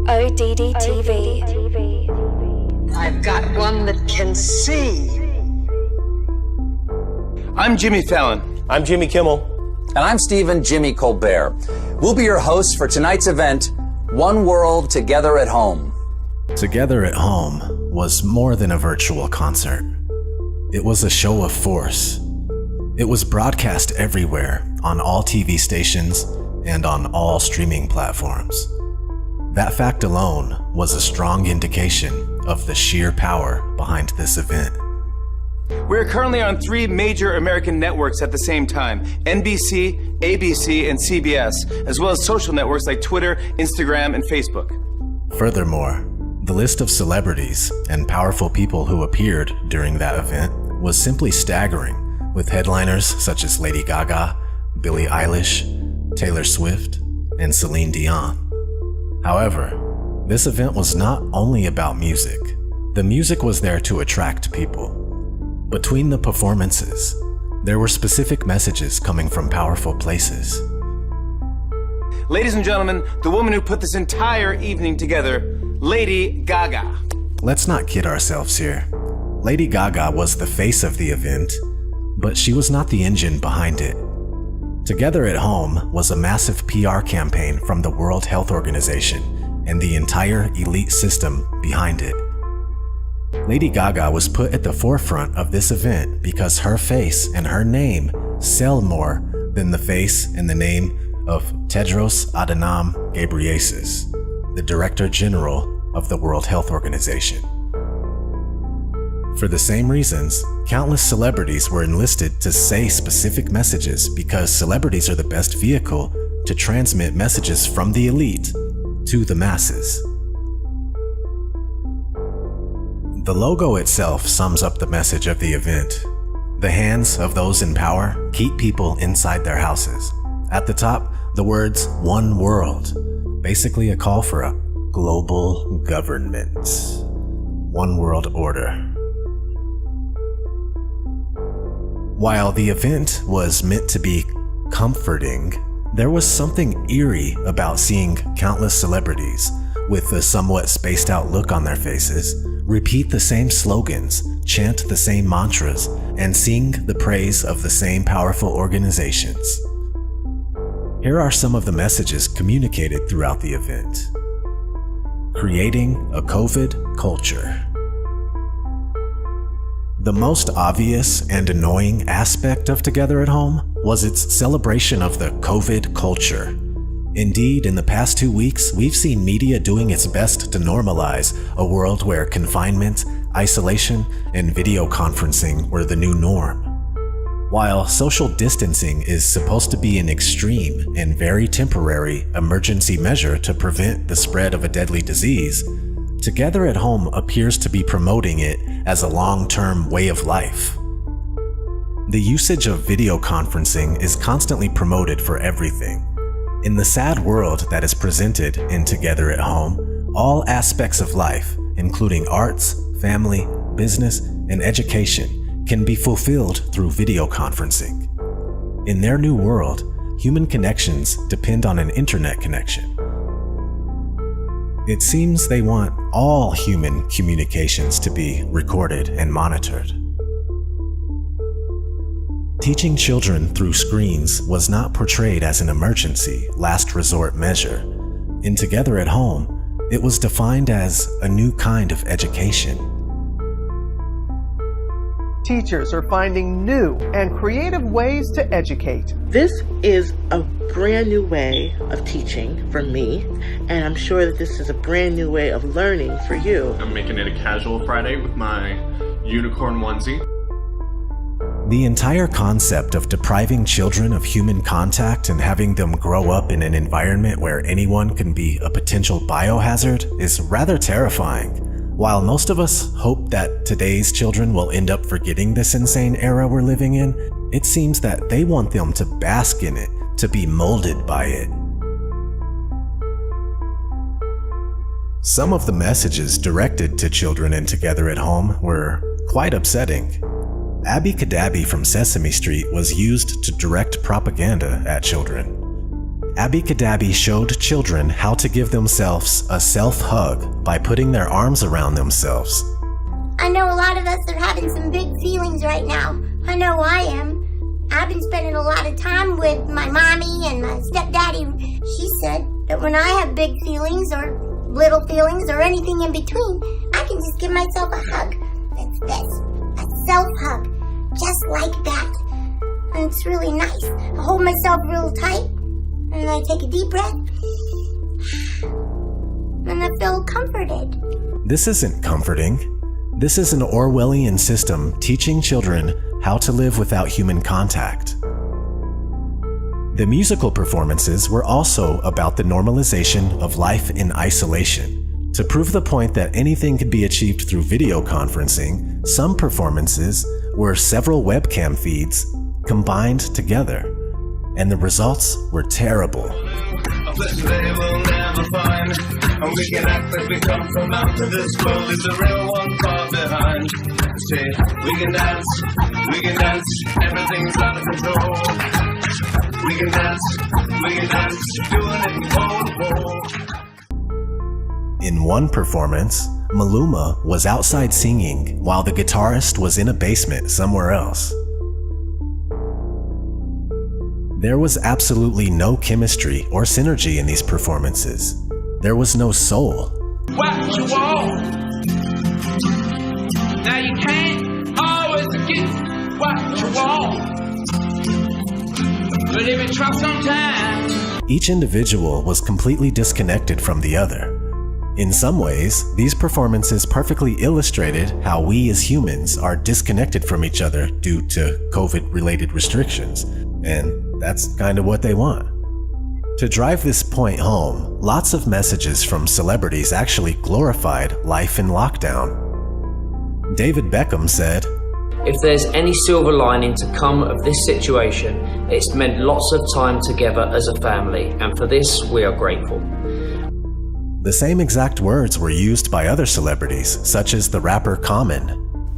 ODD TV. I've got one that can see. I'm Jimmy Fallon. I'm Jimmy Kimmel. And I'm Stephen Jimmy Colbert. We'll be your hosts for tonight's event, One World Together at Home. Together at Home was more than a virtual concert. It was a show of force. It was broadcast everywhere, on all TV stations and on all streaming platforms. That fact alone was a strong indication of the sheer power behind this event. We're currently on 3 major American networks at the same time: NBC, ABC, and CBS, as well as social networks like Twitter, Instagram, and Facebook. Furthermore, the list of celebrities and powerful people who appeared during that event was simply staggering, with headliners such as Lady Gaga, Billie Eilish, Taylor Swift, and Celine Dion. However, this event was not only about music. The music was there to attract people. Between the performances, there were specific messages coming from powerful places. Ladies and gentlemen, the woman who put this entire evening together, Lady Gaga. Let's not kid ourselves here. Lady Gaga was the face of the event, but she was not the engine behind it. Together at Home was a massive PR campaign from the World Health Organization and the entire elite system behind it. Lady Gaga was put at the forefront of this event because her face and her name sell more than the face and the name of Tedros Adhanom Ghebreyesus, the Director General of the World Health Organization. For the same reasons, countless celebrities were enlisted to say specific messages because celebrities are the best vehicle to transmit messages from the elite to the masses. The logo itself sums up the message of the event. The hands of those in power keep people inside their houses. At the top, the words "One World," basically a call for a global government. One world order. While the event was meant to be comforting, there was something eerie about seeing countless celebrities, with a somewhat spaced out look on their faces, repeat the same slogans, chant the same mantras, and sing the praise of the same powerful organizations. Here are some of the messages communicated throughout the event. Creating a COVID culture. The most obvious and annoying aspect of Together at Home was its celebration of the COVID culture. Indeed, in the past 2 weeks, we've seen media doing its best to normalize a world where confinement, isolation, and video conferencing were the new norm. While social distancing is supposed to be an extreme and very temporary emergency measure to prevent the spread of a deadly disease, Together at Home appears to be promoting it as a long-term way of life. The usage of video conferencing is constantly promoted for everything. In the sad world that is presented in Together at Home, all aspects of life, including arts, family, business, and education, can be fulfilled through video conferencing. In their new world, human connections depend on an internet connection. It seems they want all human communications to be recorded and monitored. Teaching children through screens was not portrayed as an emergency, last resort measure. In Together at Home, it was defined as a new kind of education. Teachers are finding new and creative ways to educate. This is a brand new way of teaching for me, and I'm sure that this is a brand new way of learning for you. I'm making it a casual Friday with my unicorn onesie. The entire concept of depriving children of human contact and having them grow up in an environment where anyone can be a potential biohazard is rather terrifying. While most of us hope that today's children will end up forgetting this insane era we're living in, it seems that they want them to bask in it, to be molded by it. Some of the messages directed to children in Together at Home were quite upsetting. Abby Cadabby from Sesame Street was used to direct propaganda at children. Abby showed children how to give themselves a self-hug by putting their arms around themselves. I know a lot of us are having some big feelings right now. I know I am. I've been spending a lot of time with my mommy and my stepdaddy. She said that when I have big feelings or little feelings or anything in between, I can just give myself a hug. It's this, a self-hug, just like that. And it's really nice. I hold myself real tight, and I take a deep breath, and I feel comforted. This isn't comforting. This is an Orwellian system teaching children how to live without human contact. The musical performances were also about the normalization of life in isolation. To prove the point that anything could be achieved through video conferencing, some performances were several webcam feeds combined together, and the results were terrible. They will never find, and we can act like we come from out of this world. Is the real one far behind? Say, we can dance, everything's out of control. We can dance, doing it in pole. In one performance, Maluma was outside singing while the guitarist was in a basement somewhere else. There was absolutely no chemistry or synergy in these performances. There was no soul. What you want? Now you can't always get what you want. But if you try sometime. Each individual was completely disconnected from the other. In some ways, these performances perfectly illustrated how we as humans are disconnected from each other due to COVID-related restrictions. And that's kind of what they want. To drive this point home, lots of messages from celebrities actually glorified life in lockdown. David Beckham said, "If there's any silver lining to come of this situation, it's meant lots of time together as a family, and for this we are grateful." The same exact words were used by other celebrities, such as the rapper Common.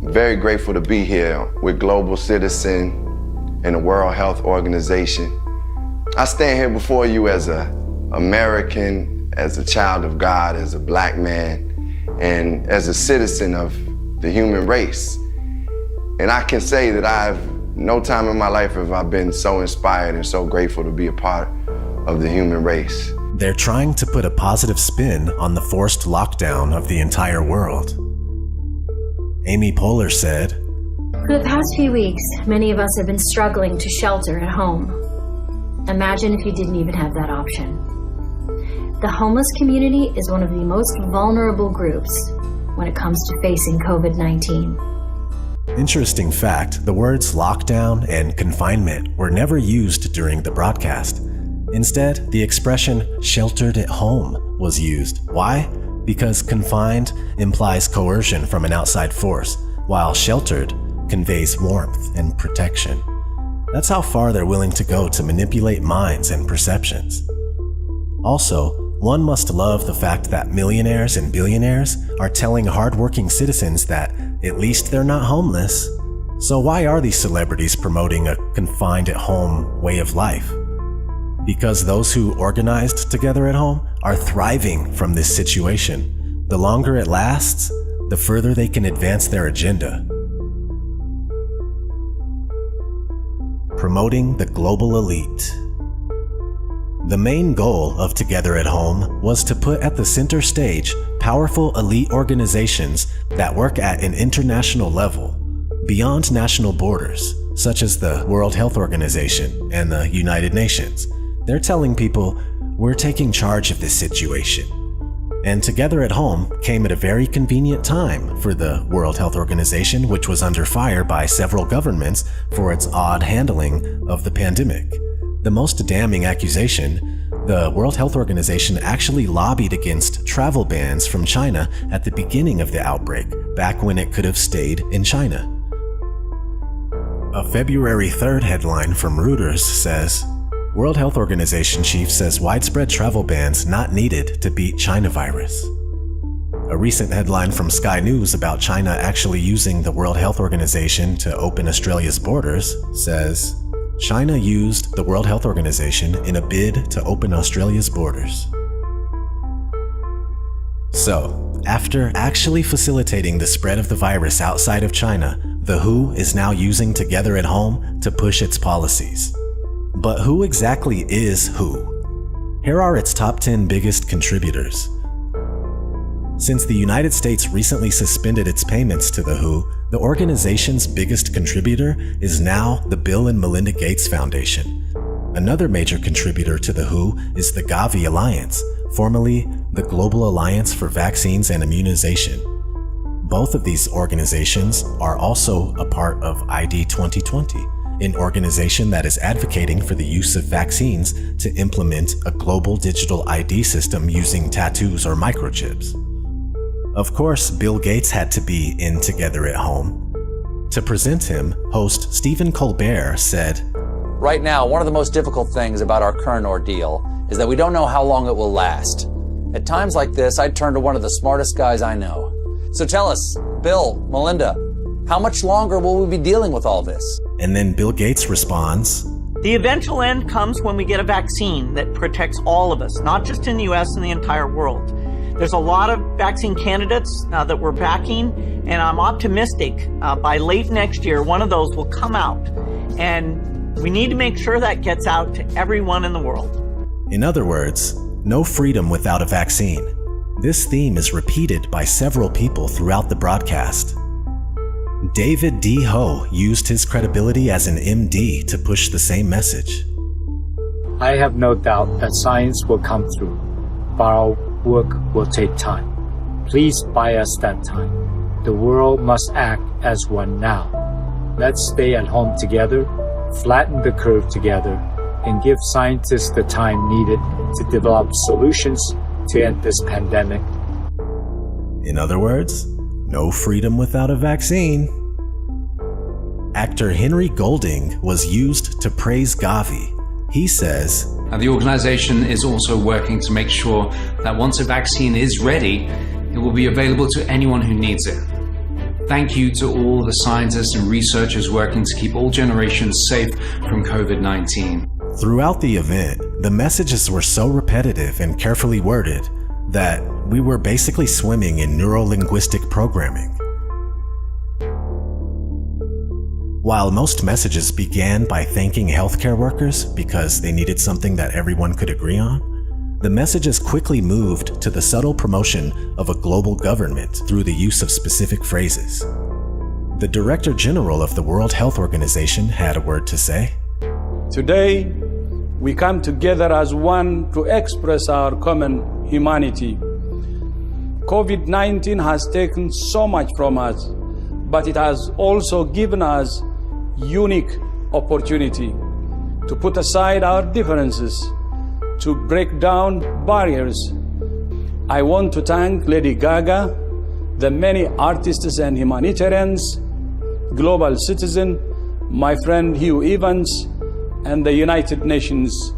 Very grateful to be here with Global Citizen and the World Health Organization. I stand here before you as an American, as a child of God, as a black man, and as a citizen of the human race. And I can say that no time in my life have I been so inspired and so grateful to be a part of the human race. They're trying to put a positive spin on the forced lockdown of the entire world. Amy Poehler said, "For the past few weeks, many of us have been struggling to shelter at home. Imagine if you didn't even have that option. The homeless community is one of the most vulnerable groups when it comes to facing COVID-19. Interesting fact, the words lockdown and confinement were never used during the broadcast. Instead, the expression sheltered at home was used. Why? Because confined implies coercion from an outside force, while sheltered conveys warmth and protection. That's how far they're willing to go to manipulate minds and perceptions. Also, one must love the fact that millionaires and billionaires are telling hardworking citizens that at least they're not homeless. So why are these celebrities promoting a confined at home way of life? Because those who organized together at home are thriving from this situation. The longer it lasts, the further they can advance their agenda. Promoting the global elite. The main goal of Together at Home was to put at the center stage powerful elite organizations that work at an international level, beyond national borders, such as the World Health Organization and the United Nations. They're telling people, we're taking charge of this situation. And Together at Home came at a very convenient time for the World Health Organization, which was under fire by several governments for its odd handling of the pandemic. The most damning accusation, the World Health Organization actually lobbied against travel bans from China at the beginning of the outbreak, back when it could have stayed in China. A February 3rd headline from Reuters says, World Health Organization chief says widespread travel bans not needed to beat China virus. A recent headline from Sky News about China actually using the World Health Organization to open Australia's borders says, China used the World Health Organization in a bid to open Australia's borders. So, after actually facilitating the spread of the virus outside of China, the WHO is now using Together at Home to push its policies. But who exactly is WHO? Here are its top 10 biggest contributors. Since the United States recently suspended its payments to the WHO, the organization's biggest contributor is now the Bill and Melinda Gates Foundation. Another major contributor to the WHO is the Gavi Alliance, formerly the Global Alliance for Vaccines and Immunization. Both of these organizations are also a part of ID 2020, an organization that is advocating for the use of vaccines to implement a global digital ID system using tattoos or microchips. Of course, Bill Gates had to be in Together at Home. To present him, host Stephen Colbert said, "Right now, one of the most difficult things about our current ordeal is that we don't know how long it will last. At times like this, I'd turn to one of the smartest guys I know. So tell us, Bill, Melinda, how much longer will we be dealing with all this?" And then Bill Gates responds, "The eventual end comes when we get a vaccine that protects all of us, not just in the US and the entire world. There's a lot of vaccine candidates that we're backing, and I'm optimistic by late next year, one of those will come out. And we need to make sure that gets out to everyone in the world." In other words, no freedom without a vaccine. This theme is repeated by several people throughout the broadcast. David D. Ho used his credibility as an MD to push the same message. "I have no doubt that science will come through, but our work will take time. Please buy us that time. The world must act as one now. Let's stay at home together, flatten the curve together, and give scientists the time needed to develop solutions to end this pandemic." In other words, no freedom without a vaccine. Actor Henry Golding was used to praise Gavi. He says, The organization is also working to make sure that once a vaccine is ready, it will be available to anyone who needs it. Thank you to all the scientists and researchers working to keep all generations safe from COVID-19. Throughout the event, the messages were so repetitive and carefully worded that we were basically swimming in neuro-linguistic programming. While most messages began by thanking healthcare workers because they needed something that everyone could agree on, the messages quickly moved to the subtle promotion of a global government through the use of specific phrases. The Director General of the World Health Organization had a word to say. "Today, we come together as one to express our common humanity. COVID-19 has taken so much from us, but it has also given us unique opportunity to put aside our differences, to break down barriers. I want to thank Lady Gaga, the many artists and humanitarians, global citizen, my friend Hugh Evans, and the United Nations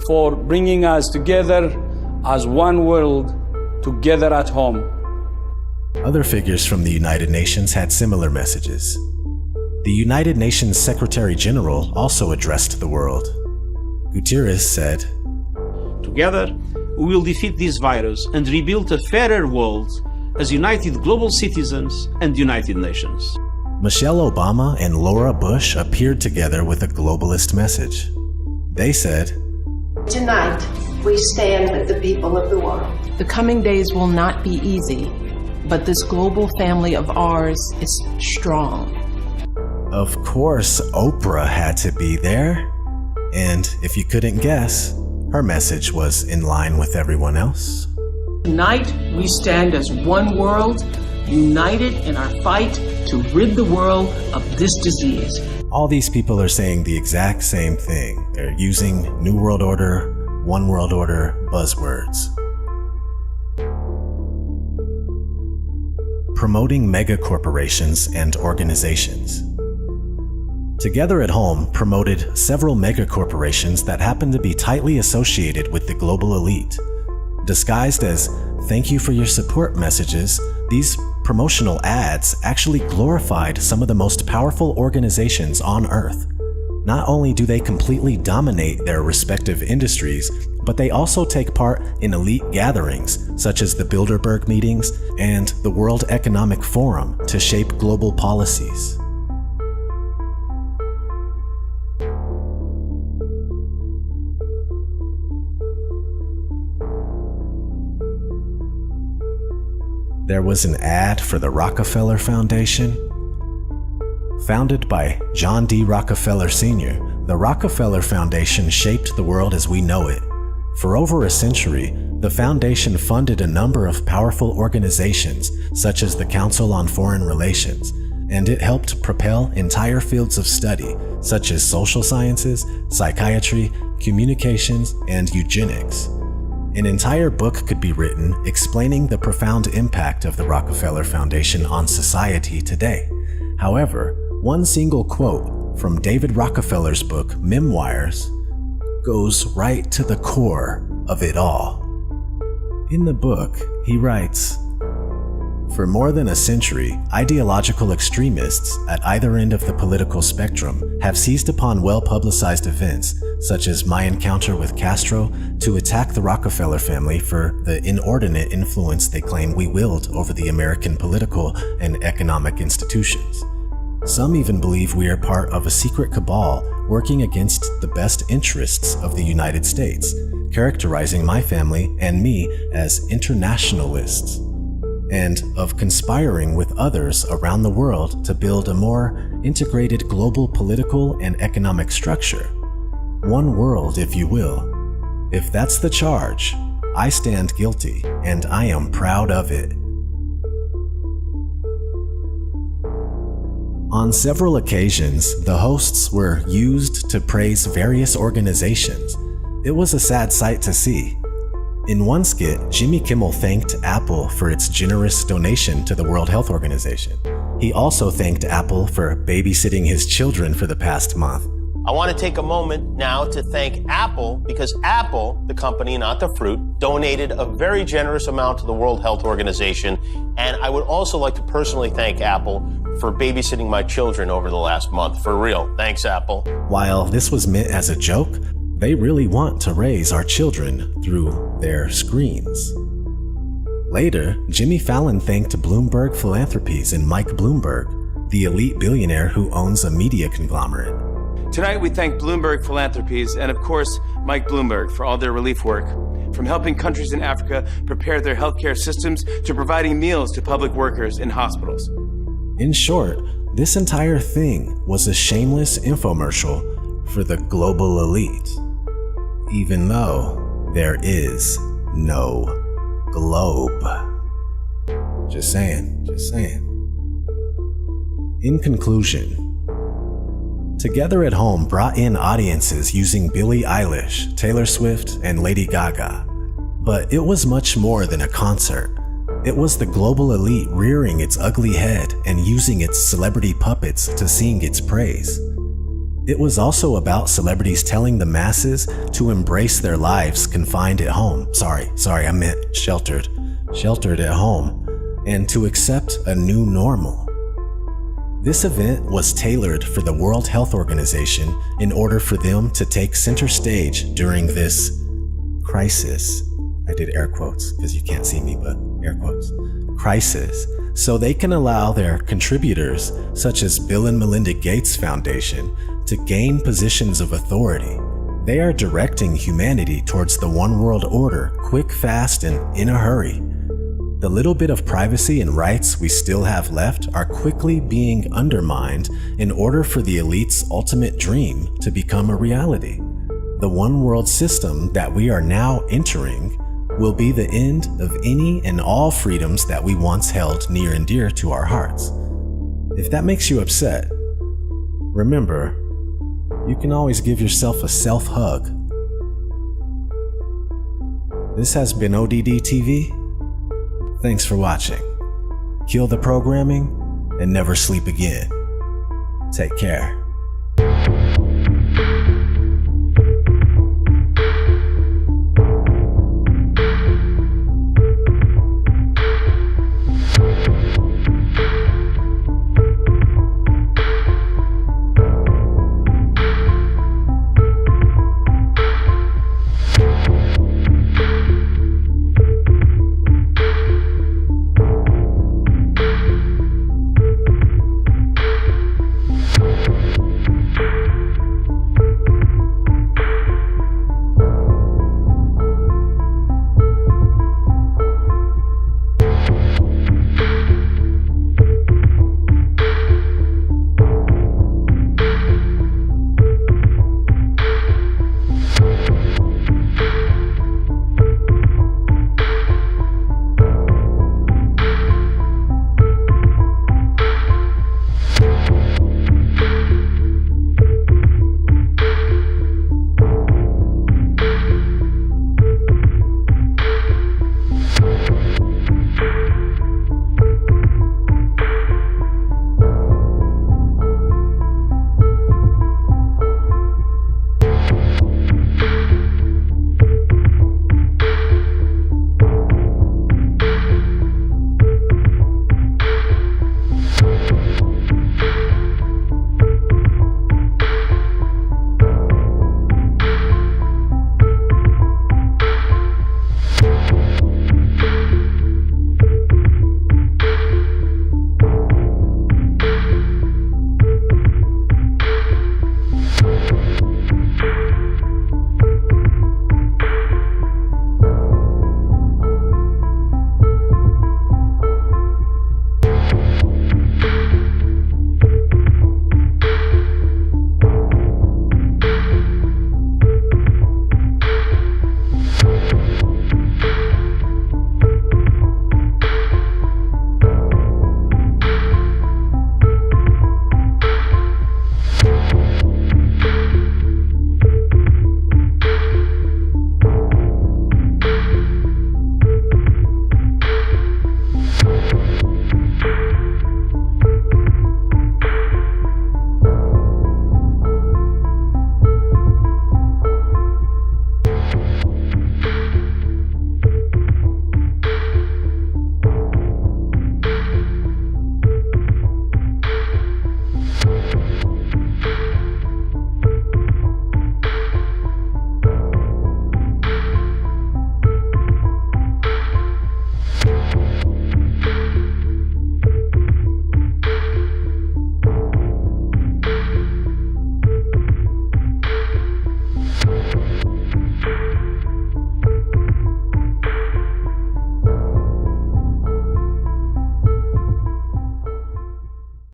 for bringing us together as one world, together at home." Other figures from the United Nations had similar messages. The United Nations Secretary General also addressed the world. Guterres said, "Together, we will defeat this virus and rebuild a fairer world as united global citizens and United Nations." Michelle Obama and Laura Bush appeared together with a globalist message. They said, "Tonight, we stand with the people of the world. The coming days will not be easy, but this global family of ours is strong." Of course, Oprah had to be there. And if you couldn't guess, her message was in line with everyone else. "Tonight, we stand as one world, united in our fight to rid the world of this disease." All these people are saying the exact same thing. They're using New World Order, One World Order buzzwords. Promoting mega corporations and organizations. Together at Home promoted several mega corporations that happen to be tightly associated with the global elite. Disguised as "thank you for your support" messages, these promotional ads actually glorified some of the most powerful organizations on Earth. Not only do they completely dominate their respective industries, but they also take part in elite gatherings such as the Bilderberg meetings and the World Economic Forum to shape global policies. There was an ad for the Rockefeller Foundation. Founded by John D. Rockefeller Sr., the Rockefeller Foundation shaped the world as we know it. For over a century, the foundation funded a number of powerful organizations, such as the Council on Foreign Relations, and it helped propel entire fields of study, such as social sciences, psychiatry, communications, and eugenics. An entire book could be written explaining the profound impact of the Rockefeller Foundation on society today. However, one single quote from David Rockefeller's book, Memoirs, goes right to the core of it all. In the book, he writes, "For more than a century, ideological extremists at either end of the political spectrum have seized upon well-publicized events, such as my encounter with Castro, to attack the Rockefeller family for the inordinate influence they claim we wield over the American political and economic institutions. Some even believe we are part of a secret cabal working against the best interests of the United States, characterizing my family and me as internationalists, and of conspiring with others around the world to build a more integrated global political and economic structure. One world, if you will. If that's the charge, I stand guilty, and I am proud of it." On several occasions, the hosts were used to praise various organizations. It was a sad sight to see. In one skit, Jimmy Kimmel thanked Apple for its generous donation to the World Health Organization. He also thanked Apple for babysitting his children for the past month. I want to take a moment now to thank Apple, because Apple, the company, not the fruit, donated a very generous amount to the World Health Organization. And I would also like to personally thank Apple for babysitting my children over the last month. For real. Thanks, Apple. While this was meant as a joke, they really want to raise our children through their screens. Later, Jimmy Fallon thanked Bloomberg Philanthropies and Mike Bloomberg, the elite billionaire who owns a media conglomerate. Tonight, we thank Bloomberg Philanthropies and, of course, Mike Bloomberg for all their relief work, from helping countries in Africa prepare their healthcare systems to providing meals to public workers in hospitals. In short, this entire thing was a shameless infomercial for the global elite, even though there is no globe. Just saying, just saying. In conclusion, Together at Home brought in audiences using Billie Eilish, Taylor Swift, and Lady Gaga. But it was much more than a concert. It was the global elite rearing its ugly head and using its celebrity puppets to sing its praise. It was also about celebrities telling the masses to embrace their lives confined at home. Sorry, I meant sheltered at home, and to accept a new normal. This event was tailored for the World Health Organization in order for them to take center stage during this crisis. I did air quotes because you can't see me, but air quotes. Crisis. So they can allow their contributors, such as Bill and Melinda Gates Foundation, to gain positions of authority. They are directing humanity towards the one world order, quick, fast, and in a hurry. The little bit of privacy and rights we still have left are quickly being undermined in order for the elite's ultimate dream to become a reality. The one world system that we are now entering will be the end of any and all freedoms that we once held near and dear to our hearts. If that makes you upset, remember, you can always give yourself a self-hug. This has been ODD TV. Thanks for watching. Kill the programming and never sleep again. Take care.